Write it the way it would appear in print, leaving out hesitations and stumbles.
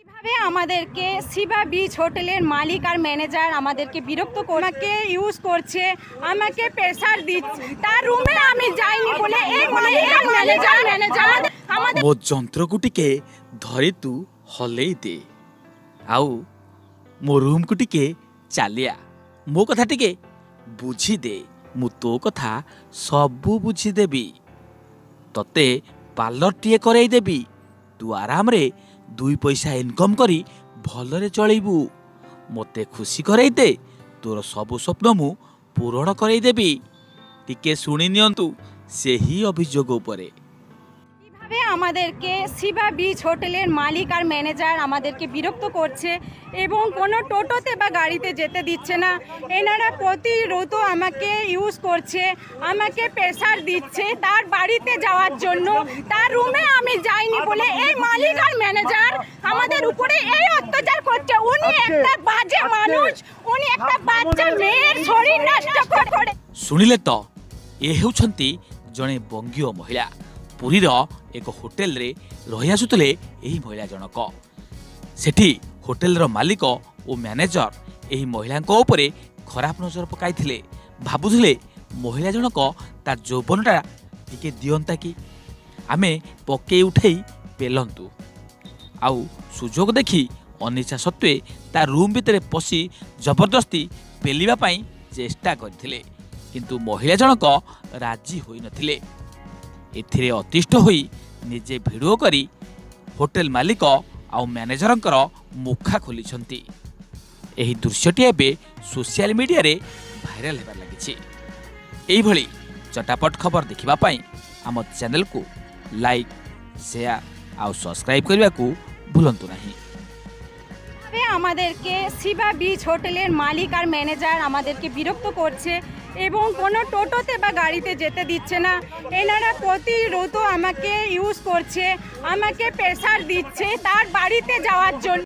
কিভাবে আমাদেরকে শিবা বিচ হোটেলের মালিক আর ম্যানেজার আমাদেরকে বিরক্ত করে আমাকে ইউজ করছে, আমাকে প্রেসার দিচ্ছে। তার রুমে আমি যাইনি বলে এই মালিক আর ম্যানেজার আমাদের মো যন্ত্রକୁ ଟିକେ ଧରି ତୁ ହଲେଇ ଦେ ଆଉ ମୋ ରୁମକୁ ଟିକେ ଚାଲିଆ, ମୋ କଥା ଟିକେ ବୁଝିଦେ। ମୁଁ ତୋ କଥା ସବୁ ବୁଝିଦେବି, ତତେ ପାର୍ଲରଟିଏ କରେଇଦେବି। ତୁ ଆରାମରେ 2 ପଇସା ଇନକମ୍ କରି ଭଲରେ ଚଳିବୁ। ମୋତେ ଖୁସି କରେଇଦେ, ତୋର ସବୁ ସ୍ୱପ୍ନ ମୁଁ ପୂରଣ କରେଇଦେବି। ଟିକେ ଶୁଣି ନିଅନ୍ତୁ ସେହି ଅଭିଯୋଗ ଉପରେ। কিভাবে আমাদেরকে শিবা বিচ হোটেলের মালিক আর ম্যানেজার আমাদেরকে বিরক্ত করছে এবং কোনো টোটোতে বা গাড়িতে যেতে দিচ্ছে না। এনারা প্রতিরোধ আমাকে ইউজ করছে, আমাকে প্রেসার দিচ্ছে তার বাড়িতে যাওয়ার জন্য। তার রুমে আমি যাইনি বলে এই মালিক আর ম্যানেজার আমাদের উপরে এই অত্যাচার করছে। উনি একটা বাজে মানুষ, উনি একটা বাচ্চা মেয়ের শরীর নষ্ট করে। ଶୁଣିଲେ ତ, ଏ ହେଉଛନ୍ତି ଜଣେ ବଙ୍ଗୀୟ ମହିଳା। ପୁରୀର ଏକ ହୋଟେଲରେ ରହି ଆସୁଥିଲେ ଏହି ମହିଳା ଜଣକ। ସେଠି ହୋଟେଲର ମାଲିକ ଓ ମ୍ୟାନେଜର ଏହି ମହିଳାଙ୍କ ଉପରେ ଖରାପ ନଜର ପକାଇଥିଲେ। ଭାବୁଥିଲେ ମହିଳା ଜଣକ ତା ଯୌବନଟା ଟିକେ ଦିଅନ୍ତା କି ଆମେ ପକେଇ ଉଠେଇ ପେଲନ୍ତୁ। ଆଉ ସୁଯୋଗ ଦେଖି ଅନିଚ୍ଛା ସତ୍ତ୍ୱେ ତା ରୁମ୍ ଭିତରେ ପଶି ଜବରଦସ୍ତି ପେଲିବା ପାଇଁ ଚେଷ୍ଟା କରିଥିଲେ, କିନ୍ତୁ ମହିଳା ଜଣକ ରାଜି ହୋଇନଥିଲେ। ଏଥିରେ ଅତିଷ୍ଠ ହୋଇ ନିଜେ ଭିଡ଼ିଓ କରି ହୋଟେଲ ମାଲିକ ଆଉ ମ୍ୟାନେଜରଙ୍କର ମୁଖା ଖୋଲିଛନ୍ତି। ଏହି ଦୃଶ୍ୟଟି ଏବେ ସୋସିଆଲ ମିଡ଼ିଆରେ ଭାଇରାଲ ହେବାରେ ଲାଗିଛି। ଏଇଭଳି ଚଟାପଟ ଖବର ଦେଖିବା ପାଇଁ ଆମ ଚ୍ୟାନେଲକୁ ଲାଇକ୍, ସେୟାର ଆଉ ସବସ୍କ୍ରାଇବ୍ କରିବାକୁ ଭୁଲନ୍ତୁ ନାହିଁ। আমাদেরকে শিবা বিচ হোটেলের মালিক আর ম্যানেজার আমাদেরকে বিরক্ত করছে এবং কোনো টোটোতে বা গাড়িতে যেতে দিচ্ছে না। এনারা প্রতিরোধ আমাকে ইউজ করছে, আমাকে প্রেসার দিচ্ছে তার বাড়িতে যাওয়ার জন্য।